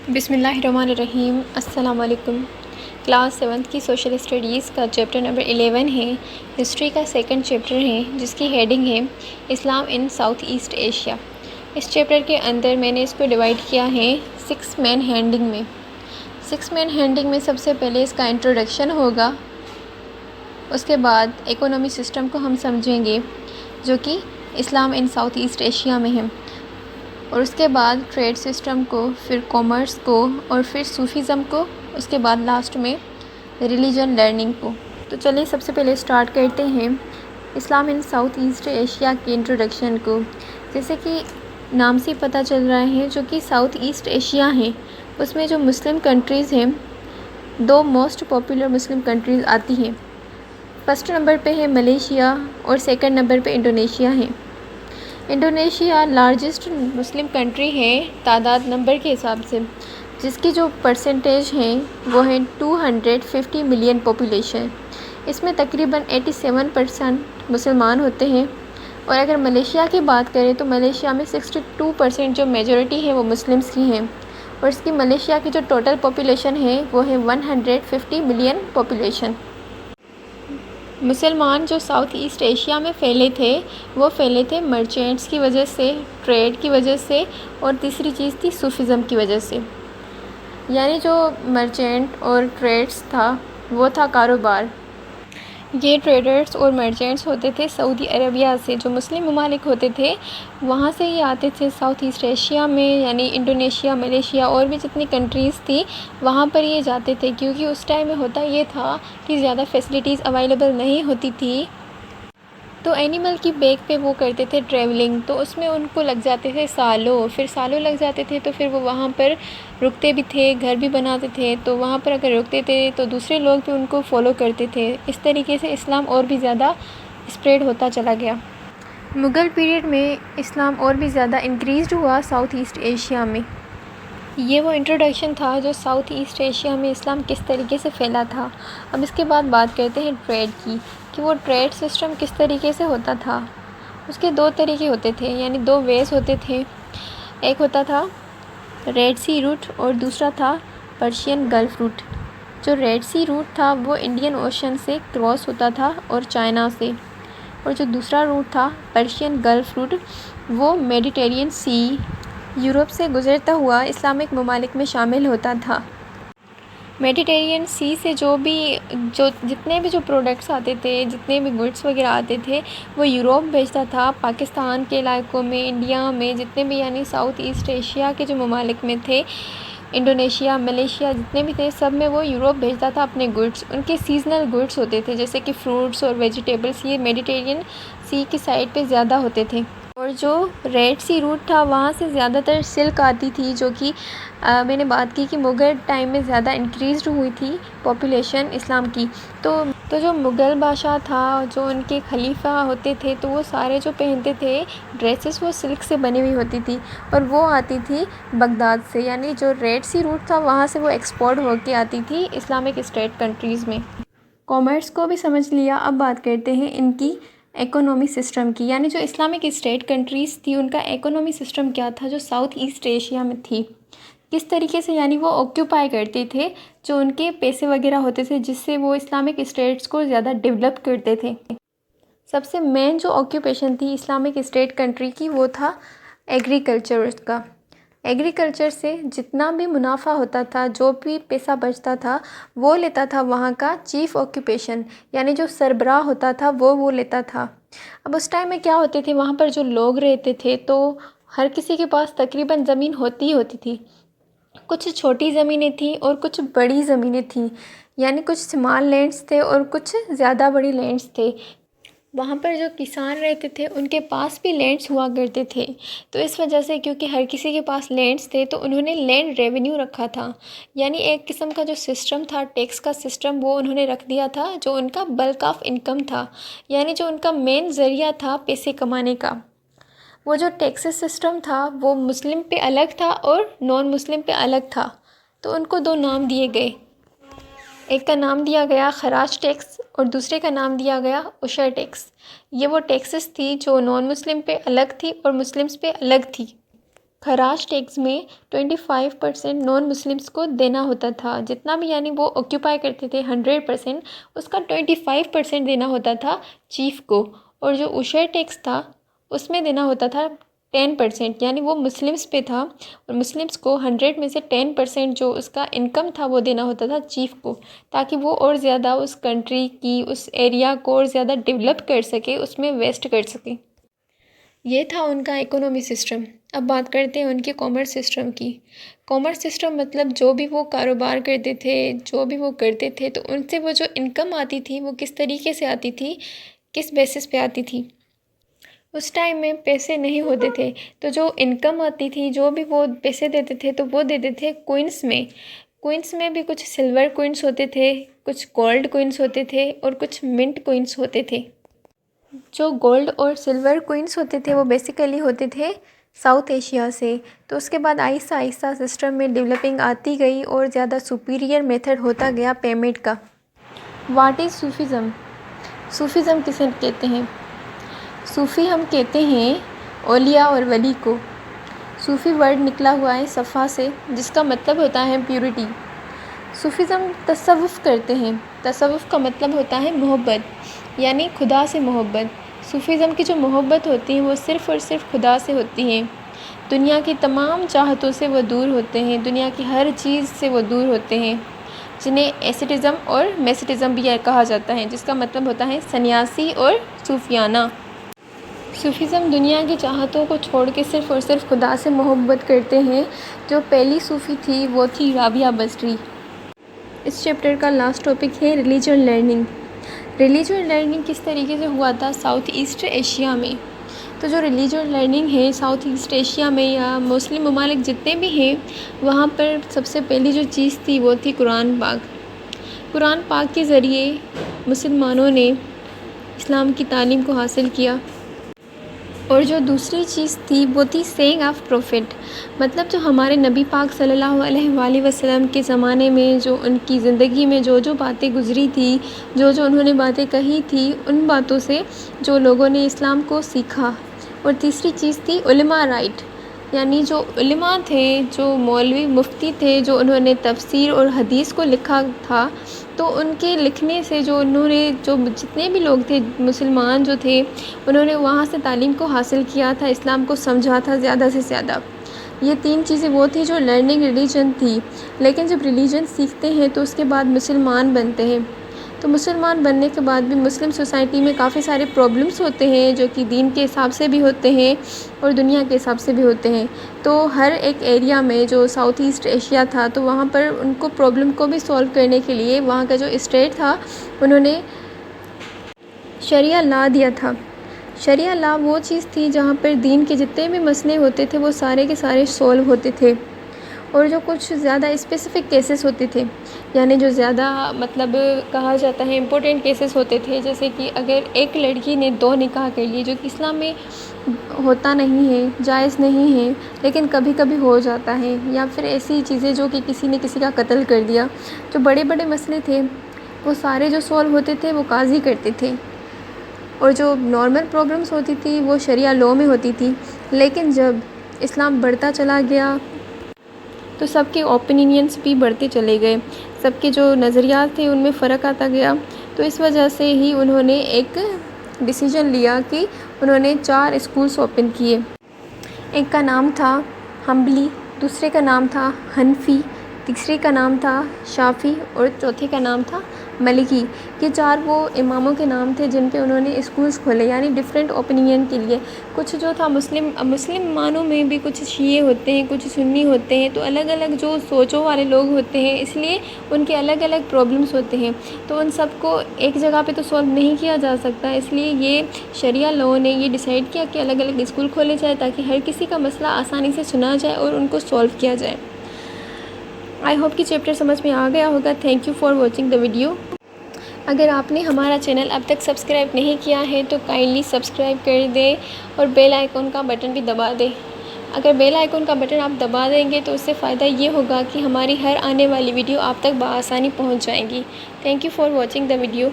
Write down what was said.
بسم اللہ الرحمن الرحیم۔ السلام علیکم۔ کلاس 7 کی سوشل اسٹڈیز کا چیپٹر نمبر 11 ہے، ہسٹری کا سیکنڈ چیپٹر ہے جس کی ہیڈنگ ہے Islam in South East Asia. اس چیپٹر کے اندر میں نے اس کو ڈیوائڈ کیا ہے 6 مین ہیڈنگ میں۔ 6 مین ہیڈنگ میں سب سے پہلے اس کا انٹروڈکشن ہوگا، اس کے بعد اکنامی سسٹم کو ہم سمجھیں گے جو کہ اسلام ان ساؤتھ ایسٹ ایشیا میں ہے، اور اس کے بعد ٹریڈ سسٹم کو، پھر کامرس کو، اور پھر صوفیزم کو، اس کے بعد لاسٹ میں ریلیجن لرننگ کو۔ تو چلیں سب سے پہلے سٹارٹ کرتے ہیں اسلام ان ساؤتھ ایسٹ ایشیا کے انٹروڈکشن کو۔ جیسے کہ نام سے پتہ چل رہا ہے، جو کہ ساؤتھ ایسٹ ایشیا ہے، اس میں جو مسلم کنٹریز ہیں، 2 موسٹ پاپولر مسلم کنٹریز آتی ہیں۔ فرسٹ نمبر پہ ہے ملیشیا اور سیکنڈ نمبر پہ انڈونیشیا ہے۔ انڈونیشیا لارجسٹ مسلم کنٹری ہے تعداد نمبر کے حساب سے، جس کی جو پرسنٹیج ہیں وہ ہیں 250 ملین پاپولیشن۔ اس میں تقریباً 87% مسلمان ہوتے ہیں، اور اگر ملیشیا کی بات کریں تو ملیشیا میں 62% جو میجورٹی ہے وہ مسلمس کی ہیں، اور اس کی ملیشیا کی جو ٹوٹل پاپولیشن ہے وہ ہے 150 ملین پاپولیشن۔ مسلمان جو ساؤتھ ایسٹ ایشیا میں پھیلے تھے، وہ پھیلے تھے مرچینٹس کی وجہ سے، ٹریڈ کی وجہ سے، اور تیسری چیز تھی صوفیزم کی وجہ سے۔ یعنی جو مرچینٹ اور ٹریڈس تھا وہ تھا کاروبار۔ یہ ٹریڈرز اور مرچینٹس ہوتے تھے سعودی عربیہ سے، جو مسلم ممالک ہوتے تھے وہاں سے ہی آتے تھے ساؤتھ ایسٹ ایشیا میں، یعنی انڈونیشیا، ملیشیا اور بھی جتنی کنٹریز تھی وہاں پر یہ جاتے تھے، کیونکہ اس ٹائم میں ہوتا یہ تھا کہ زیادہ فیسلٹیز اویلیبل نہیں ہوتی تھی، تو اینیمل کی بیک پہ وہ کرتے تھے ٹریولنگ، تو اس میں ان کو لگ جاتے تھے سالوں، پھر سالوں لگ جاتے تھے، تو پھر وہ وہاں پر رکتے بھی تھے، گھر بھی بناتے تھے، تو وہاں پر اگر رکتے تھے تو دوسرے لوگ بھی ان کو فالو کرتے تھے۔ اس طریقے سے اسلام اور بھی زیادہ اسپریڈ ہوتا چلا گیا۔ مغل پیریڈ میں اسلام اور بھی زیادہ انکریزڈ ہوا ساؤتھ ایسٹ ایشیا میں۔ یہ وہ انٹروڈکشن تھا جو ساؤتھ ایسٹ ایشیا میں اسلام کس طریقے سے پھیلا تھا۔ اب اس کے بعد بات کرتے ہیں ٹریڈ کی، کہ وہ ٹریڈ سسٹم کس طریقے سے ہوتا تھا۔ اس کے 2 طریقے ہوتے تھے، یعنی 2 ویز ہوتے تھے۔ ایک ہوتا تھا ریڈ سی روٹ اور دوسرا تھا پرشین گلف روٹ۔ جو ریڈ سی روٹ تھا وہ انڈین اوشن سے کراس ہوتا تھا اور چائنا سے، اور جو دوسرا روٹ تھا پرشین گلف روٹ وہ میڈیٹرینین سی، یورپ سے گزرتا ہوا اسلامک ممالک میں شامل ہوتا تھا۔ میڈیٹرینین سی سے جتنے بھی جو پروڈکٹس آتے تھے، جتنے بھی گڈس وغیرہ آتے تھے وہ یورپ بھیجتا تھا، پاکستان کے علاقوں میں، انڈیا میں، جتنے بھی یعنی ساؤتھ ایسٹ ایشیا کے جو ممالک میں تھے، انڈونیشیا، ملیشیا جتنے بھی تھے، سب میں وہ یورپ بھیجتا تھا اپنے گڈس۔ ان کے سیزنل گڈس ہوتے تھے، جیسے کہ فروٹس اور ویجیٹیبلس، یہ میڈیٹرینین سی کی سائڈ پہ زیادہ ہوتے تھے۔ اور جو ریڈ سی روٹ تھا وہاں سے زیادہ تر سلک آتی تھی، جو کہ میں نے بات کی کہ مغل ٹائم میں زیادہ انکریزڈ ہوئی تھی پاپولیشن اسلام کی، تو جو مغل بادشاہ تھا، جو ان کے خلیفہ ہوتے تھے، تو وہ سارے جو پہنتے تھے ڈریسز وہ سلک سے بنی ہوئی ہوتی تھی، اور وہ آتی تھی بغداد سے، یعنی جو ریڈ سی روٹ تھا وہاں سے وہ ایکسپورٹ ہو کے آتی تھی اسلامک اسٹیٹ کنٹریز میں۔ کامرس کو بھی سمجھ لیا، اب بات کرتے ہیں ان کی اکنامی سسٹم کی، یعنی جو اسلامک اسٹیٹ کنٹریز تھی ان کا اکنامی سسٹم کیا تھا جو ساؤتھ ایسٹ ایشیا میں تھی، کس طریقے سے، یعنی وہ آکیوپائی کرتے تھے جو ان کے پیسے وغیرہ ہوتے تھے، جس سے وہ اسلامک اسٹیٹس کو زیادہ ڈیولپ کرتے تھے۔ سب سے مین جو آکیوپیشن تھی اسلامک اسٹیٹ کنٹری کی وہ تھا ایگریکلچر کا۔ ایگریکلچر سے جتنا بھی منافع ہوتا تھا، جو بھی پیسہ بچتا تھا، وہ لیتا تھا وہاں کا چیف آکیوپیشن، یعنی جو سربراہ ہوتا تھا وہ لیتا تھا۔ اب اس ٹائم میں کیا ہوتے تھے، وہاں پر جو لوگ رہتے تھے تو ہر کسی کے پاس تقریباً زمین ہوتی ہی ہوتی تھی۔ کچھ چھوٹی زمینیں تھیں اور کچھ بڑی زمینیں تھیں، یعنی کچھ اسمال لینڈز تھے اور کچھ زیادہ بڑی لینڈز تھے۔ وہاں پر جو کسان رہتے تھے ان کے پاس بھی لینڈز ہوا کرتے تھے، تو اس وجہ سے کیونکہ ہر کسی کے پاس لینڈز تھے تو انہوں نے لینڈ ریونیو رکھا تھا، یعنی ایک قسم کا جو سسٹم تھا ٹیکس کا سسٹم وہ انہوں نے رکھ دیا تھا، جو ان کا بلک آف انکم تھا، یعنی جو ان کا مین ذریعہ تھا پیسے کمانے کا۔ وہ جو ٹیکسز سسٹم تھا وہ مسلم پہ الگ تھا اور نان مسلم پہ الگ تھا، تو ان کو 2 نام دیے گئے، ایک کا نام دیا گیا خراج ٹیکس اور دوسرے کا نام دیا گیا عشر ٹیکس۔ یہ وہ ٹیکسز تھی جو نان مسلم پہ الگ تھی اور مسلمس پہ الگ تھی۔ خراج ٹیکس میں 25% نان مسلمس کو دینا ہوتا تھا، جتنا بھی یعنی وہ آکیوپائی کرتے تھے 100%، اس کا 25% دینا ہوتا تھا چیف کو، اور جو عشر ٹیکس تھا اس میں دینا ہوتا تھا 10%، یعنی وہ مسلمس پہ تھا، اور مسلمس کو 100 میں سے 10% جو اس کا انکم تھا وہ دینا ہوتا تھا چیف کو، تاکہ وہ اور زیادہ اس کنٹری کی، اس ایریا کو اور زیادہ ڈیولپ کر سکے، اس میں ویسٹ کر سکے۔ یہ تھا ان کا اکنامی سسٹم۔ اب بات کرتے ہیں ان کے کامرس سسٹم کی۔ کامرس سسٹم مطلب جو بھی وہ کاروبار کرتے تھے، جو بھی وہ کرتے تھے، تو ان سے وہ جو انکم آتی تھی وہ کس طریقے سے آتی تھی، کس بیسس پہ آتی تھی۔ اس ٹائم میں پیسے نہیں ہوتے تھے، تو جو انکم آتی تھی، جو بھی وہ پیسے دیتے تھے تو وہ دیتے تھے کوئنس میں۔ کوئنس میں بھی کچھ سلور کوئنس ہوتے تھے، کچھ گولڈ کوئنس ہوتے تھے، اور کچھ منٹ کوئنس ہوتے تھے۔ جو گولڈ اور سلور کوئنس ہوتے تھے وہ بیسیکلی ہوتے تھے ساؤتھ ایشیا سے۔ تو اس کے بعد آہستہ آہستہ سسٹم میں ڈیولپنگ آتی گئی اور زیادہ سپیریئر میتھڈ ہوتا گیا پیمنٹ کا۔ What is Sufism? صوفیزم کسے کہتے ہیں؟ صوفی ہم کہتے ہیں اولیاء اور ولی کو۔ صوفی ورڈ نکلا ہوا ہے صفا سے، جس کا مطلب ہوتا ہے پیورٹی۔ صوفیزم تصوف کرتے ہیں۔ تصوف کا مطلب ہوتا ہے محبت، یعنی خدا سے محبت۔ صوفیزم کی جو محبت ہوتی ہے وہ صرف اور صرف خدا سے ہوتی ہے۔ دنیا کی تمام چاہتوں سے وہ دور ہوتے ہیں، دنیا کی ہر چیز سے وہ دور ہوتے ہیں، جنہیں ایسیٹزم اور میسیٹزم بھی کہا جاتا ہے، جس کا مطلب ہوتا ہے سنیاسی اور صوفیانہ۔ صوفیزم دنیا کی چاہتوں کو چھوڑ کے صرف اور صرف خدا سے محبت کرتے ہیں۔ جو پہلی صوفی تھی وہ تھی رابعہ بصری۔ اس چیپٹر کا لاسٹ ٹاپک ہے ریلیجن لرننگ۔ ریلیجن لرننگ کس طریقے سے ہوا تھا ساؤتھ ایسٹ ایشیا میں؟ تو جو ریلیجن لرننگ ہے ساؤتھ ایسٹ ایشیا میں یا مسلم ممالک جتنے بھی ہیں، وہاں پر سب سے پہلی جو چیز تھی وہ تھی قرآن پاک۔ قرآن پاک کے ذریعے مسلمانوں نے اسلام کی تعلیم کو حاصل کیا۔ اور جو دوسری چیز تھی وہ تھی سینگ آف پروفٹ، مطلب جو ہمارے نبی پاک صلی اللہ علیہ وآلہ وسلم کے زمانے میں جو ان کی زندگی میں جو جو باتیں گزری تھی، جو جو انہوں نے باتیں کہی تھی، ان باتوں سے جو لوگوں نے اسلام کو سیکھا۔ اور تیسری چیز تھی علماء رائٹ، یعنی جو علماء تھے، جو مولوی مفتی تھے، جو انہوں نے تفسیر اور حدیث کو لکھا تھا، تو ان کے لکھنے سے جو انہوں نے جو جتنے بھی لوگ تھے مسلمان جو تھے، انہوں نے وہاں سے تعلیم کو حاصل کیا تھا، اسلام کو سمجھا تھا زیادہ سے زیادہ۔ یہ تین چیزیں وہ تھی جو لرننگ ریلیجن تھی۔ لیکن جب ریلیجن سیکھتے ہیں تو اس کے بعد مسلمان بنتے ہیں، تو مسلمان بننے کے بعد بھی مسلم سوسائٹی میں کافی سارے پرابلمس ہوتے ہیں، جو کہ دین کے حساب سے بھی ہوتے ہیں اور دنیا کے حساب سے بھی ہوتے ہیں۔ تو ہر ایک ایریا میں جو ساؤتھ ایسٹ ایشیا تھا، تو وہاں پر ان کو پرابلم کو بھی سولو کرنے کے لیے وہاں کا جو اسٹیٹ تھا انہوں نے شریعہ لا دیا تھا۔ شریعہ لا وہ چیز تھی جہاں پر دین کے جتنے بھی مسئلے ہوتے تھے وہ سارے کے سارے سولو ہوتے تھے، اور جو کچھ زیادہ اسپیسیفک کیسز ہوتے تھے، یعنی جو زیادہ مطلب کہا جاتا ہے امپورٹنٹ کیسز ہوتے تھے، جیسے کہ اگر ایک لڑکی نے 2 نکاح کر لیے، جو کہ اسلام میں ہوتا نہیں ہے، جائز نہیں ہے، لیکن کبھی کبھی ہو جاتا ہے، یا پھر ایسی چیزیں جو کہ کسی نے کسی کا قتل کر دیا، جو بڑے بڑے مسئلے تھے وہ سارے جو سولو ہوتے تھے وہ قاضی کرتے تھے، اور جو نارمل پرابلمس ہوتی تھی وہ شریعہ لاء میں ہوتی تھی۔ لیکن جب اسلام بڑھتا چلا گیا تو سب کے اوپینینس بھی بڑھتے چلے گئے، سب کے جو نظریات تھے ان میں فرق آتا گیا، تو اس وجہ سے ہی انہوں نے ایک ڈیسیجن لیا کہ انہوں نے 4 اسکولس اوپن کیے۔ ایک کا نام تھا حنبلی، دوسرے کا نام تھا حنفی، تیسرے کا نام تھا شافعی، اور چوتھے کا نام تھا مالکی۔ یہ 4 وہ اماموں کے نام تھے جن پہ انہوں نے اسکولس کھولے، یعنی ڈیفرنٹ اوپینین کے لیے۔ کچھ جو تھا مسلم مانوں میں بھی کچھ شیعہ ہوتے ہیں، کچھ سنی ہوتے ہیں، تو الگ الگ جو سوچوں والے لوگ ہوتے ہیں، اس لیے ان کے الگ الگ پرابلمس ہوتے ہیں، تو ان سب کو ایک جگہ پہ تو سولو نہیں کیا جا سکتا، اس لیے یہ شریعہ لاء نے یہ ڈیسائیڈ کیا کہ الگ الگ اسکول کھولے جائے تاکہ ہر کسی کا مسئلہ آسانی سے سنا جائے اور ان کو سولو کیا جائے۔ آئی ہوپ کہ چیپٹر سمجھ میں آ گیا ہوگا۔ Thank you for watching the video. اگر آپ نے ہمارا چینل اب تک سبسکرائب نہیں کیا ہے تو کائنڈلی سبسکرائب کر دیں اور بیل آئیکن کا بٹن بھی دبا دیں۔ اگر بیل آئیکن کا بٹن آپ دبا دیں گے تو اس سے فائدہ یہ ہوگا کہ ہماری ہر آنے والی ویڈیو آپ تک بآسانی پہنچ جائیں گی۔ Thank you for watching the video.